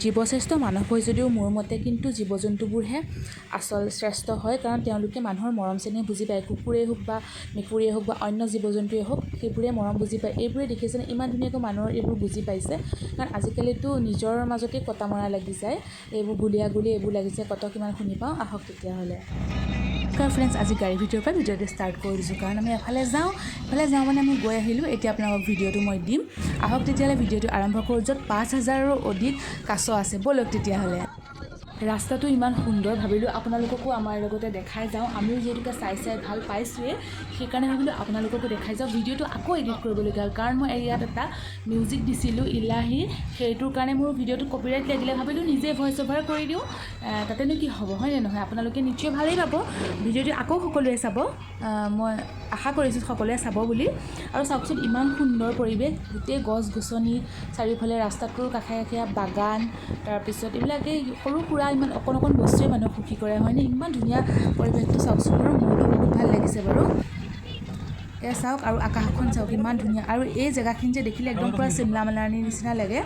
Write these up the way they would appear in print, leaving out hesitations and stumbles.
জীৱশ্ৰেষ্ঠ মানৱ হৈ যদিও মোৰ মতে কিন্তু জীৱ জন্তুবোৰহে আচল শ্ৰেষ্ঠ হয়, কাৰণ তেওঁলোকে মানুহৰ মৰম চেনেহ বুজি পায়। কুকুৰেই হওক বা মেকুৰীয়ে হওক বা অন্য জীৱ জন্তুৱেই হওক, সেইবোৰে মৰম বুজি পায়। এইবোৰে দেখিছেনে ইমান ধুনীয়াকৈ মানুহৰ এইবোৰ বুজি পাইছে, কাৰণ আজিকালিতো নিজৰ মাজতে কটা মৰা লাগি যায়, এইবোৰ গুলিয়াগুলি এইবোৰ লাগিছে, কত কিমান শুনি পাওঁ। আহক তেতিয়াহ'লে ফ্ৰেণ্ডছ, আজি গাড়ীৰ ভিতৰৰ পৰা ভিডিঅ'টো ষ্টাৰ্ট কৰি দিছোঁ, কাৰণ আমি এফালে যাওঁ মানে আমি গৈ আহিলোঁ। এতিয়া আপোনালোকক ভিডিঅ'টো মই দিম। আহক তেতিয়াহ'লে ভিডিঅ'টো আৰম্ভ কৰোঁ, য'ত 5,000ৰো অধিক কাছ আছে। ব'লক তেতিয়াহ'লে। ৰাস্তাটো ইমান সুন্দৰ, ভাবিলোঁ আপোনালোককো আমাৰ লগতে দেখাই যাওঁ। আমিও যিহেতুকে চাই ভাল পাইছোঁৱেই, সেইকাৰণে ভাবিলোঁ আপোনালোককো দেখাই যাওঁ। ভিডিঅ'টো আকৌ এডিট কৰিবলগীয়া হ'ল, কাৰণ মই ইয়াত এটা মিউজিক দিছিলোঁ ইলাহীৰ, সেইটোৰ কাৰণে মোৰ ভিডিঅ'টো কপিৰাইট লাগিলে। ভাবিলোঁ নিজে ভইচ অভাৰ কৰি দিওঁ, তাতেনো কি হ'ব, হয়নে নহয়? আপোনালোকে নিশ্চয় ভালেই পাব। ভিডিঅ'টো আকৌ সকলোৱে চাব, মই আশা কৰিছোঁ সকলোৱে চাব বুলি। আৰু চাওকচোন ইমান সুন্দৰ পৰিৱেশ, গোটেই গছ গছনি চাৰিওফালে, ৰাস্তাটোৰ কাষে কাষে বাগান, তাৰপিছত এইবিলাকেই সৰু সুৰা ইমান অকণ অকণ বস্তুৱে মানুহক সুখী কৰে, হয়নে? ইমান ধুনীয়া পৰিৱেশটো চাওকচোন, বাৰু মোৰতো বহুত ভাল লাগিছে বাৰু। এয়া চাওক, আৰু আকাশখন চাওক ইমান ধুনীয়া। আৰু এই জেগাখিনি যে দেখিলে একদম পূৰা চিমলা মানালীৰ নিচিনা লাগে।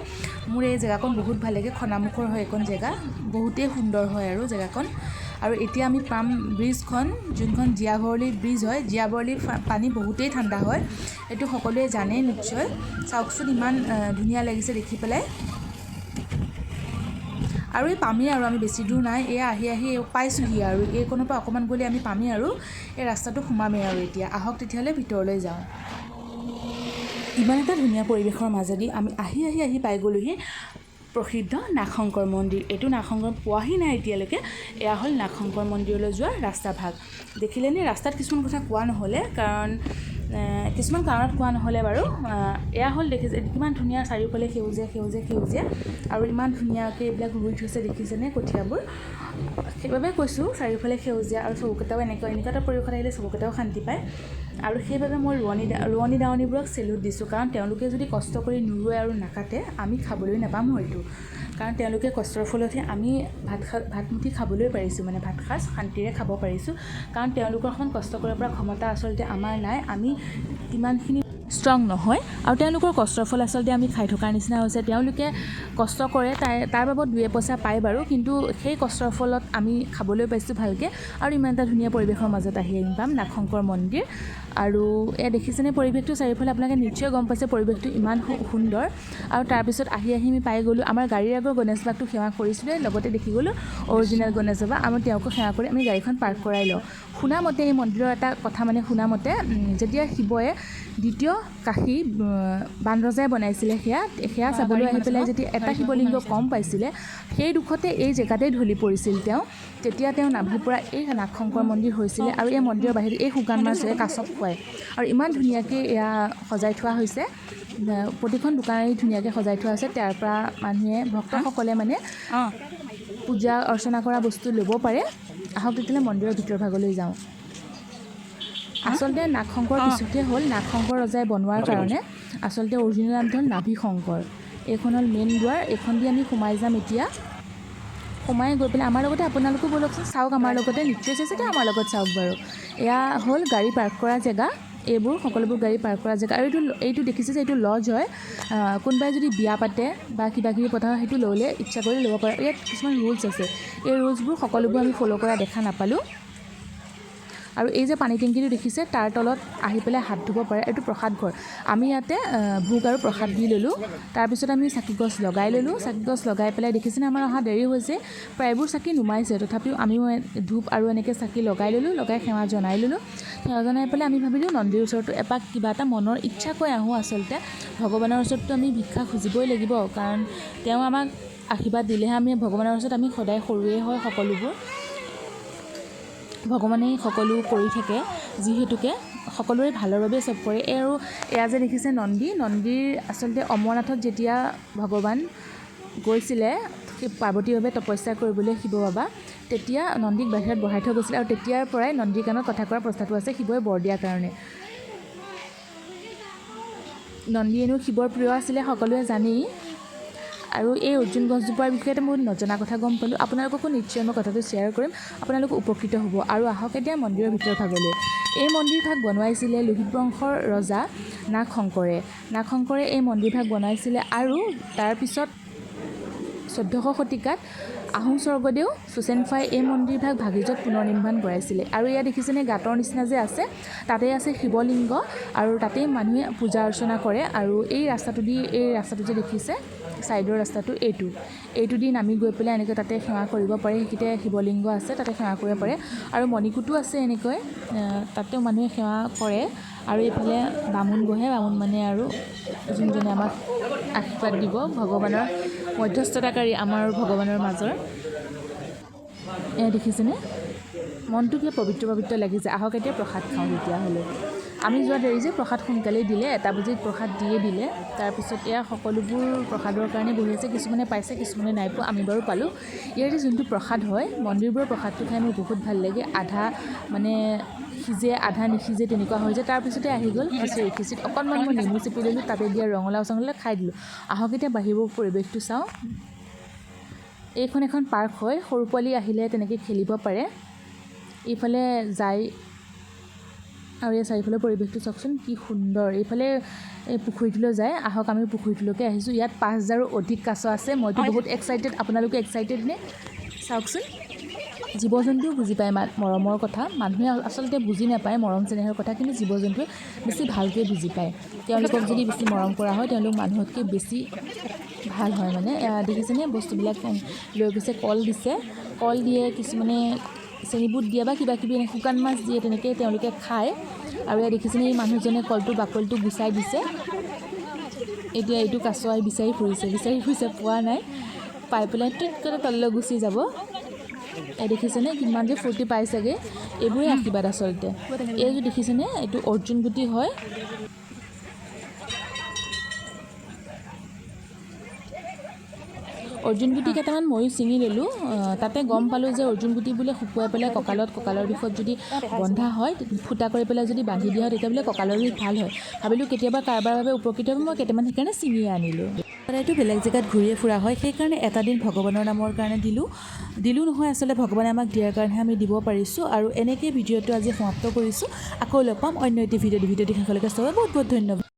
মোৰ এই জেগাকণ বহুত ভাল লাগে, খনামুখৰ হয় এইখন জেগা, বহুতেই সুন্দৰ হয় আৰু জেগাকণ। আৰু এতিয়া আমি পাম ব্ৰিজখন, যোনখন জীয়াভৰলী ব্ৰিজ হয়। জীয়াভৰলীৰ পানী বহুতেই ঠাণ্ডা হয়, এইটো সকলোৱে জানেই নিশ্চয়। চাওকচোন ইমান ধুনীয়া লাগিছে দেখি পেলাই। আৰু এই পামেই, আৰু আমি বেছি দূৰ নাই, এয়া আহি পাইছোঁহি আৰু এইকণৰ পৰা অকণমান গ'লে আমি পামেই আৰু এই ৰাস্তাটো সোমামেই আৰু এতিয়া। আহক তেতিয়াহ'লে ভিতৰলৈ যাওঁ। ইমান এটা ধুনীয়া পৰিৱেশৰ মাজেদি আমি আহি পাই গ'লোহি প্ৰসিদ্ধ নাগশংকৰ মন্দিৰ। এইটো নাগশংকৰ পোৱাহি নাই এতিয়ালৈকে। এয়া হ'ল নাগশংকৰ মন্দিৰলৈ যোৱা ৰাস্তা ভাগ। দেখিলেনে, ৰাস্তাত কিছুমান কথা কোৱা নহ'লে, কাৰণ কিছুমান কাৰণত কোৱা নহ'লে বাৰু। এয়া হ'ল দেখিছে কিমান ধুনীয়া, চাৰিওফালে সেউজীয়া আৰু ইমান ধুনীয়াকৈ এইবিলাক ৰুই থৈছে, দেখিছেনে কঠীয়াবোৰ? সেইবাবে কৈছোঁ চাৰিওফালে সেউজীয়া, আৰু চকুকেইটাও এনেকুৱা এটা পৰিৱেশত আহিলে চকুকেইটাও শান্তি পায়। আৰু সেইবাবে মই ৰোৱনী দাৱনীবোৰক চেলুট দিছোঁ, কাৰণ তেওঁলোকে যদি কষ্ট কৰি নুৰুৱে আৰু নাকাটে, আমি খাবলৈ নাপাম হয়তো। কাৰণ তেওঁলোকে কষ্টৰ ফলতহে আমি ভাতমুঠি খাবলৈ পাৰিছোঁ, মানে ভাত সাজ শান্তিৰে খাব পাৰিছোঁ। কাৰণ তেওঁলোকৰ সমান কষ্ট কৰিব পৰা ক্ষমতা আচলতে আমাৰ নাই, আমি ইমানখিনি ষ্ট্ৰং নহয়, আৰু তেওঁলোকৰ কষ্টৰ ফল আচলতে আমি খাই থকাৰ নিচিনা হৈছে। তেওঁলোকে কষ্ট কৰে, তাৰ বাবদ 2 পইচা পায় বাৰু, কিন্তু সেই কষ্টৰ ফলত আমি খাবলৈ পাইছোঁ ভালকৈ। আৰু ইমান এটা ধুনীয়া পৰিৱেশৰ মাজত আহি আমি পাম নাগশংকৰ মন্দিৰ। আৰু এয়া দেখিছেনে পৰিৱেশটো চাৰিওফালে, আপোনালোকে নিশ্চয় গম পাইছে পৰিৱেশটো ইমান সুন্দৰ। আৰু তাৰপিছত আহি আমি পাই গ'লোঁ, আমাৰ গাড়ীৰ আগৰ গণেশ বাবাকটো সেৱা কৰিছিলোঁ, লগতে দেখি গ'লোঁ অৰিজিনেল গণেশ বাবা। আমি তেওঁকো সেৱা কৰি আমি গাড়ীখন পাৰ্ক কৰাই লওঁ। শুনামতে এই মন্দিৰৰ এটা কথা, মানে শুনামতে যেতিয়া শিৱয়ে দ্বিতীয় কাশী বানৰজাই বনাইছিলে, সেয়া চাবলৈ আহি পেলাই যেতিয়া এটা শিৱলিংগ কম পাইছিলে, সেই দুখতে এই জেগাতেই ঢলি পৰিছিল তেওঁ। তেতিয়া তেওঁ নাভিৰ পৰা এই নাগশংকৰ মন্দিৰ হৈছিলে। আৰু এই মন্দিৰৰ বাহিৰত এই শুকান মাছৰে কাছক খুৱায়, আৰু ইমান ধুনীয়াকৈ এয়া সজাই থোৱা হৈছে, প্ৰতিখন দোকানেই ধুনীয়াকৈ সজাই থোৱা আছে। তাৰ পৰা মানুহে, ভক্তসকলে মানে পূজা অৰ্চনা কৰা বস্তু ল'ব পাৰে। আহক তেতিয়াহ'লে মন্দিৰৰ ভিতৰ ভাগলৈ যাওঁ। আচলতে নাগশংকৰ পিছতহে হ'ল নাগশংকৰ ৰজাই বনোৱাৰ কাৰণে আচলতে অৰিজিনেল নামটো হ'ল নাভিশংকৰ। এইখন হ'ল মেইন দুৱাৰ, এইখন দি আমি সোমাই যাম এতিয়া। সোমাই গৈ পেলাই আমাৰ লগতে আপোনালোকো ব'লকচোন, চাওক আমাৰ লগতে, নিশ্চয় চাইছে আমাৰ লগত চাওক বাৰু। এয়া হ'ল গাড়ী পাৰ্ক কৰা জেগা, এইবোৰ সকলোবোৰ গাড়ী পাৰ্ক কৰা জেগা। আৰু এইটো দেখিছে যে এইটো লজ হয়, কোনোবাই যদি বিয়া পাতে বা কিবাকিবি পতা হয়, সেইটো ল'লে ইচ্ছা কৰি ল'ব পাৰে। ইয়াত কিছুমান ৰুলছ আছে, এই ৰুলছবোৰ সকলোবোৰ আমি ফ'ল' কৰা দেখা নাপালোঁ। আৰু এই যে পানী টেংকিটো দেখিছে, তাৰ তলত আহি পেলাই হাত ধুব পাৰে, এইটো প্ৰসাদ ঘৰ। আমি ইয়াতে ভোগ আৰু প্ৰসাদ দি ল'লোঁ। তাৰপিছত আমি চাকি গছ লগাই ল'লোঁ। চাকি গছ লগাই পেলাই দেখিছেনে আমাৰ অহা দেৰি হৈছে, প্ৰায়বোৰ চাকি নুমাইছে, তথাপিও আমিও ধূপ আৰু এনেকৈ চাকি লগাই ল'লোঁ। লগাই সেৱা জনাই ল'লোঁ। সেৱা জনাই পেলাই আমি ভাবিলোঁ নন্দীৰ ওচৰতো এপাক কিবা এটা মনৰ ইচ্ছা কৈ আহোঁ। আচলতে ভগৱানৰ ওচৰততো আমি ভিক্ষা খুজিবই লাগিব, কাৰণ তেওঁ আমাক আশীৰ্বাদ দিলেহে আমি ভগৱানৰ ওচৰত আমি সদায় সৰুৱে হয় সকলোবোৰ। ভগৱানেই সকলো কৰি থাকে, যিহেতুকে সকলোৰে ভালৰ বাবে চব কৰে। আৰু এয়া যে দেখিছে নন্দীৰ আচলতে অমৰনাথত যেতিয়া ভগৱান গৈছিলে সেই পাৰ্বতীৰ বাবে তপস্যা কৰিবলৈ শিৱ বাবা, তেতিয়া নন্দীক বাহিৰত বহাই থৈ গৈছিলে। আৰু তেতিয়াৰ পৰাই নন্দীৰ কাণত কথা কোৱাৰ প্ৰস্তাৱটো আছে শিৱই বৰ দিয়াৰ কাৰণে। নন্দী এনেও শিৱৰ প্ৰিয় আছিলে, সকলোৱে জানেই। আৰু এই অৰ্জুন গছজোপাৰ বিষয়ে মই নজনা কথা গম পালোঁ। আপোনালোককো নিশ্চয় মই কথাটো শ্বেয়াৰ কৰিম, আপোনালোক উপকৃত হ'ব। আৰু আহক এতিয়া মন্দিৰৰ ভিতৰ ভাগলৈ। এই মন্দিৰ ভাগ বনোৱাইছিলে লোহিত বংশৰ ৰজা নাগশংকৰে এই মন্দিৰ ভাগ বনাইছিলে। আৰু তাৰপিছত 1400 শতিকাত আহোম স্বৰ্গদেউ চুচেনফাই এই মন্দিৰভাগ ভাগিজত পুনৰ নিৰ্মাণ কৰাইছিলে। আৰু ইয়াত দেখিছেনে গাঁতৰ নিচিনা যে আছে, তাতে আছে শিৱলিংগ আৰু তাতেই মানুহে পূজা অৰ্চনা কৰে। আৰু এই ৰাস্তাটো যে দেখিছে ছাইডৰ ৰাস্তাটো এইটো দি নামি গৈ পেলাই এনেকৈ তাতে সেৱা কৰিব পাৰে। সেইকেইটা শিৱলিংগ আছে, তাতে সেৱা কৰিব পাৰে। আৰু মণিকূটো আছে এনেকৈ, তাতেও মানুহে সেৱা কৰে। আৰু এইফালে বামুণ বহে, বামুণ মানে আৰু যোনজনে আমাক আশীৰ্বাদ দিব, ভগৱানৰ মধ্যস্থতাকাৰী আমাৰ আৰু ভগৱানৰ মাজৰ। দেখিছেনে মনটো কিয় পবিত্ৰ লাগিছে। আহক এতিয়া প্ৰসাদ খাওঁ। তেতিয়াহ'লে আমি যোৱা দেৰি যে প্ৰসাদ সোনকালেই দিলে, 1 বজাত প্ৰসাদ দিয়ে দিলে। তাৰপিছত এয়া সকলোবোৰ প্ৰসাদৰ কাৰণে বহি আছে, কিছুমানে পাইছে কিছুমানে নাই পোৱা, আমি বাৰু পালোঁ। ইয়াৰ যোনটো প্ৰসাদ হয়, মন্দিৰবোৰৰ প্ৰসাদটো খাই মোৰ বহুত ভাল লাগে। আধা মানে সিজে আধা নিসিজে তেনেকুৱা হৈ যায়। তাৰপিছতে আহি গ'ল খিচিৰিত অকণমান মই নেমু চেপি ল'লোঁ, তাতে দিয়া ৰঙালাও খাই দিলোঁ। আহক এতিয়া বাহিৰৰ পৰিৱেশটো চাওঁ। এইখন এখন পাৰ্ক হয়, সৰু পোৱালি আহিলে তেনেকৈ খেলিব পাৰে। এইফালে যায় আৰু এই চাৰিওফালৰ পৰিৱেশটো চাওকচোন কি সুন্দৰ। এইফালে এই পুখুৰীটোলৈ যায়। আহক আমি পুখুৰীটোলৈকে আহিছোঁ। ইয়াত 5000ৰো অধিক কাছ আছে। মইতো বহুত এক্সাইটেড, আপোনালোকে এক্সাইটেড নে? চাওকচোন, জীৱ জন্তুও বুজি পায় মৰমৰ কথা। মানুহে আচলতে বুজি নাপায় মৰম চেনেহৰ কথা, কিন্তু জীৱ জন্তুৱে বেছি ভালকৈ বুজি পায়। তেওঁলোকক যদি বেছি মৰম কৰা হয়, তেওঁলোক মানুহতকৈ বেছি ভাল হয়। মানে দেখিছেনে বস্তুবিলাক লৈ গৈছে, কল দিছে, কল দিয়ে, কিছুমানে চেনিবুট দিয়ে বা কিবাকিবি এনে শুকান মাছ দিয়ে, তেনেকৈ তেওঁলোকে খায়। আৰু ইয়াত দেখিছেনে এই মানুহজনে কলটোৰ বাকলিটো গুচাই দিছে। এতিয়া এইটো কাছ বিচাৰি ফুৰিছে, পোৱা নাই। পাই পেলাই টিককৈ তললৈ গুচি যাব। দেখিছেনে কিমান যে ফূৰ্তি পাইছেগৈ। এইবোৰে আশীৰ্বাদ আচলতে। এইযোৰ দেখিছেনে, এইটো অৰ্জুন গুটি হয়। অৰ্জুন গুটি কেইটামান ময়ো ছিঙি ল'লোঁ। তাতে গম পালোঁ যে অৰ্জুন গুটি বোলে শুকুৱাই পেলাই কঁকালৰ বিষত যদি বন্ধা হয়, ফুটা কৰি পেলাই যদি বান্ধি দিয়া হয়, তেতিয়া বোলে কঁকালৰ বিষ ভাল হয়। ভাবিলোঁ কেতিয়াবা কাৰোবাৰ বাবে উপকৃত হ'ব, মই কেইটামান সেইকাৰণে ছিঙিয়ে আনিলোঁ। এইটো বেলেগ জেগাত ঘূৰিয়ে ফুৰা হয়, সেইকাৰণে এটা দিন ভগৱানৰ নামৰ কাৰণে দিলোঁ নহয়, আচলতে ভগৱানে আমাক দিয়াৰ কাৰণেহে আমি দিব পাৰিছোঁ। আৰু এনেকৈ ভিডিঅ'টো আজি সমাপ্ত কৰিছোঁ। আকৌ লগ পাম অন্য এটি ভিডিঅ'টো শেষলৈকে চাব। বহুত ধন্যবাদ।